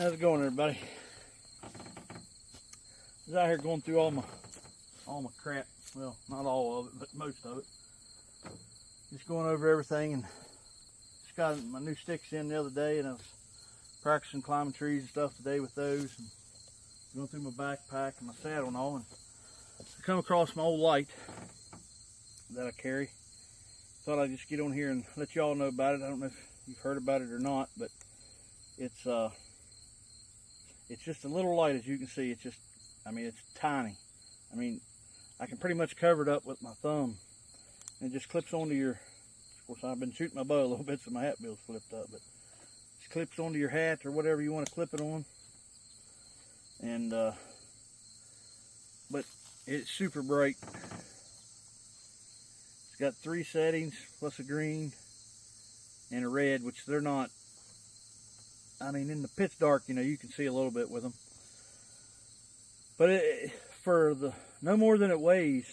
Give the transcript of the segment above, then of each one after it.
How's it going, everybody? I was out here going through all my crap. Well, not all of it, but most of it. Just going over everything, and just got my new sticks in the other day, and I was practicing climbing trees and stuff today with those, and going through my backpack and my saddle and all, and I come across my old light that I carry. Thought I'd just get on here and let y'all know about it. I don't know if you've heard about it or not, but it's just a little light, as you can see. It's just, I mean, it's tiny. I mean, I can pretty much cover it up with my thumb, and it just clips onto your, of course I've been shooting my bow a little bit so my hat bill's flipped up, but it just clips onto your hat or whatever you want to clip it on. And but it's super bright. It's got 3 settings plus a green and a red, which they're not, I mean, in the pitch dark, you know, you can see a little bit with them. But for the no more than it weighs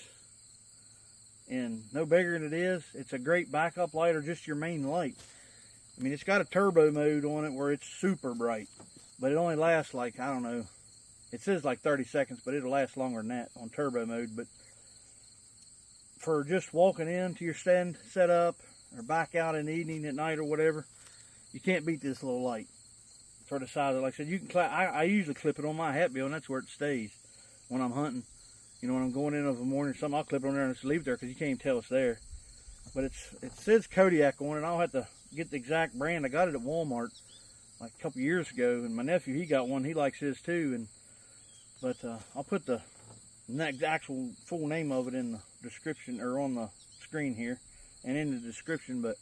and no bigger than it is, it's a great backup light or just your main light. I mean, it's got a turbo mode on it where it's super bright, but it only lasts like, I don't know, it says like 30 seconds, but it'll last longer than that on turbo mode. But for just walking into your stand setup or back out in the evening at night or whatever, you can't beat this little light. For the size of it, like I said, you can I usually clip it on my hat bill, and that's where it stays when I'm hunting. You know, when I'm going in of a morning or something, I'll clip it on there and just leave it there because you can't even tell it's there. But it says Kodiak on it. I'll have to get the exact brand. I got it at Walmart like a couple years ago, and my nephew, he got one. He likes his too. But I'll put the actual full name of it in the description or on the screen here and in the description. But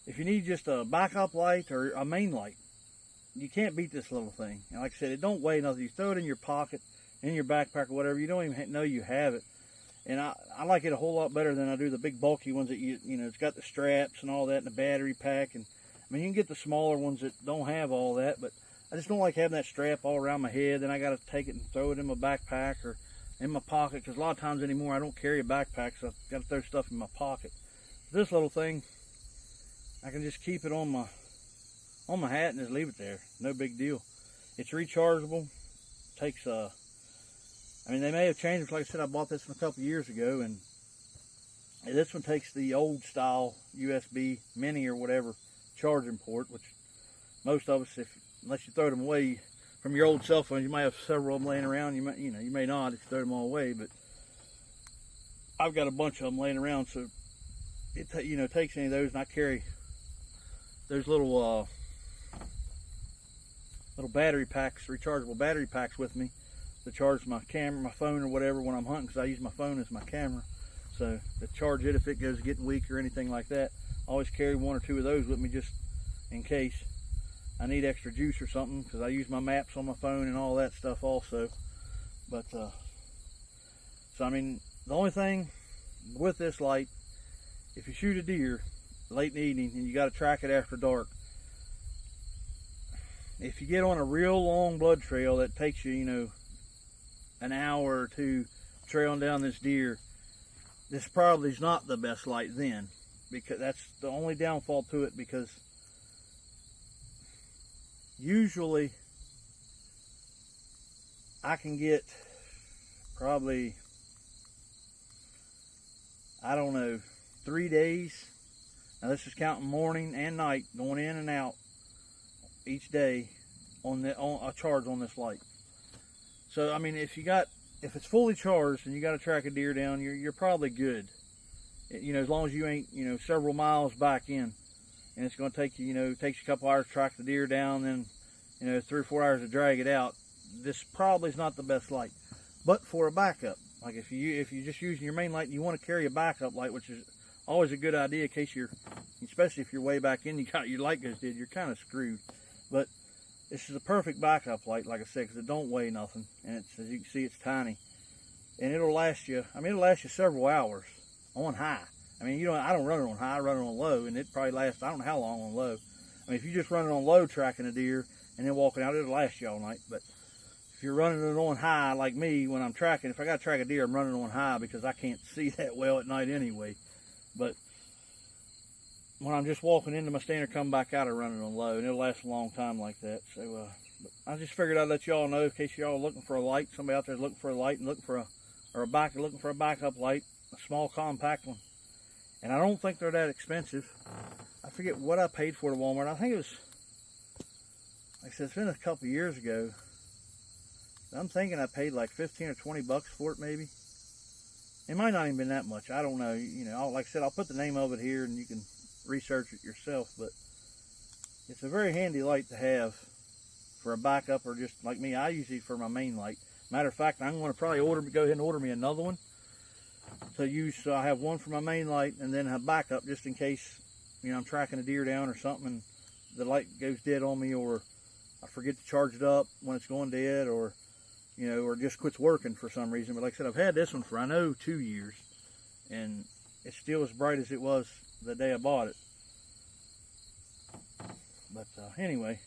if you need just a backup light or a main light, you can't beat this little thing. And like I said, it don't weigh nothing. You throw it in your pocket, in your backpack or whatever. You don't even know you have it. And I like it a whole lot better than I do the big bulky ones that you know, it's got the straps and all that and the battery pack. And I mean, you can get the smaller ones that don't have all that, but I just don't like having that strap all around my head. Then I got to take it and throw it in my backpack or in my pocket, because a lot of times anymore I don't carry a backpack, so I've got to throw stuff in my pocket. This little thing, I can just keep it on my hat and just leave it there. No big deal. It's rechargeable. Takes I mean, they may have changed it. Like I said, I bought this one a couple years ago, and this one takes the old style USB mini or whatever charging port, which most of us, unless you throw them away from your old cell phone, you might have several of them laying around. You may not if you throw them all away, but I've got a bunch of them laying around, so it takes any of those, and I carry those little battery packs, rechargeable battery packs with me to charge my camera, my phone or whatever when I'm hunting, because I use my phone as my camera. So to charge it if it goes getting weak or anything like that, I always carry 1 or 2 of those with me just in case I need extra juice or something, because I use my maps on my phone and all that stuff also. But so I mean, the only thing with this light, if you shoot a deer late in the evening and you got to track it after dark, if you get on a real long blood trail that takes you, you know, an hour or 2 trailing down this deer, this probably is not the best light then, because that's the only downfall to it, because usually I can get probably, I don't know, 3 days. Now this is counting morning and night, going in and out each day on a charge on this light. So I mean, if it's fully charged and you got to track a deer down, you're probably good. You know, as long as you ain't, you know, several miles back in, and it's going to take you, you know, it takes you a couple hours to track the deer down, then, you know, 3 or 4 hours to drag it out. This probably is not the best light. But for a backup, like if you're just using your main light and you want to carry a backup light, which is always a good idea in case especially if you're way back in, your light goes dead, you're kind of screwed. But this is a perfect backup light, like I said, because it don't weigh nothing, and it's, as you can see, it's tiny, and it'll last you. I mean, it'll last you several hours on high. I mean, I don't run it on high, I run it on low, and it probably lasts, I don't know how long on low. I mean, if you just run it on low tracking a deer and then walking out, it'll last you all night. But if you're running it on high, like me, when I'm tracking, if I got to track a deer, I'm running on high because I can't see that well at night anyway. But when I'm just walking into my stand or come back out, I run it on low, and it'll last a long time like that. So I just figured I'd let y'all know in case y'all are looking for a light. Somebody out there is looking for a light and looking for looking for a backup light, a small compact one. And I don't think they're that expensive. I forget what I paid for it at Walmart. I think it was, like I said, it's been a couple of years ago. I'm thinking I paid like 15 or 20 bucks for it, maybe. It might not even been that much. I don't know. You know, like I said, I'll put the name of it here and you can research it yourself. But it's a very handy light to have for a backup, or just like me, I use it for my main light. Matter of fact, I'm going to probably go ahead and order me another one to use. So I have one for my main light and then a backup just in case, you know, I'm tracking a deer down or something and the light goes dead on me, or I forget to charge it up when it's going dead, or, you know, or just quits working for some reason. But like I said, I've had this one for, I know, 2 years, and it's still as bright as it was the day I bought it. But anyway,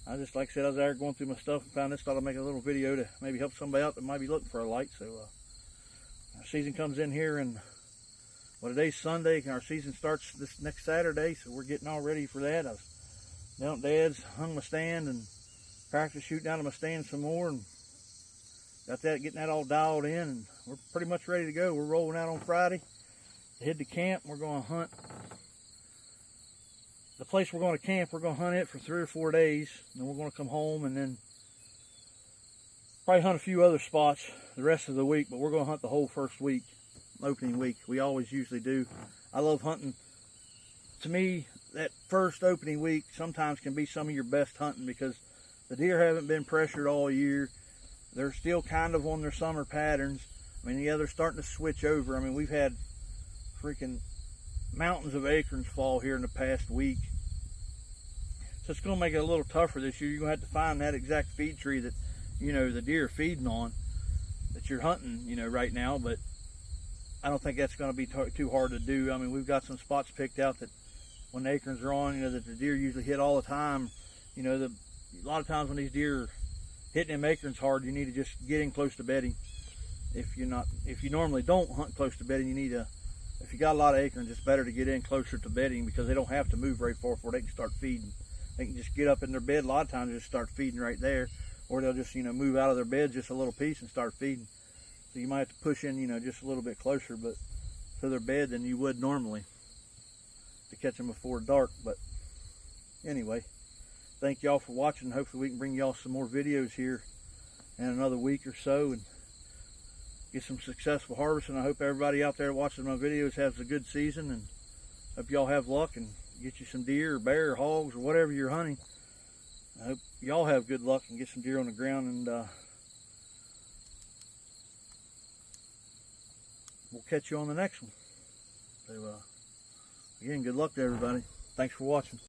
I just, like I said, I was there going through my stuff and found this. Thought I'd make a little video to maybe help somebody out that might be looking for a light. So our season comes in here, and well, today's Sunday, and our season starts this next Saturday, so we're getting all ready for that. I was down at Dad's, hung my stand, and practiced shooting out of my stand some more, and got that, getting that all dialed in, and we're pretty much ready to go. We're rolling out on Friday to head to camp. We're going to hunt the place we're going to camp. We're going to hunt it for 3 or 4 days, and then we're going to come home and then probably hunt a few other spots the rest of the week, but we're going to hunt the whole first week, opening week. We always usually do. I love hunting. To me, that first opening week sometimes can be some of your best hunting because the deer haven't been pressured all year. They're still kind of on their summer patterns. I mean, yeah, they're starting to switch over. I mean, we've had freaking mountains of acorns fall here in the past week. So it's going to make it a little tougher this year. You're going to have to find that exact feed tree that, you know, the deer are feeding on, that you're hunting, you know, right now. But I don't think that's going to be too hard to do. I mean, we've got some spots picked out that when the acorns are on, you know, that the deer usually hit all the time. You know, a lot of times when these deer are hitting them acorns hard, you need to just get in close to bedding. If you normally don't hunt close to bedding, you need to, if you got a lot of acorns, it's better to get in closer to bedding because they don't have to move very far before they can start feeding. They can just get up in their bed. A lot of times just start feeding right there, or they'll just, you know, move out of their bed just a little piece and start feeding. So you might have to push in, you know, just a little bit closer but to their bed than you would normally to catch them before dark. But anyway, thank y'all for watching. Hopefully we can bring y'all some more videos here in another week or so and get some successful harvest. And I hope everybody out there watching my videos has a good season, and hope y'all have luck and get you some deer or bear or hogs or whatever you're hunting. I hope y'all have good luck and get some deer on the ground, and we'll catch you on the next one. So again, good luck to everybody. Thanks for watching.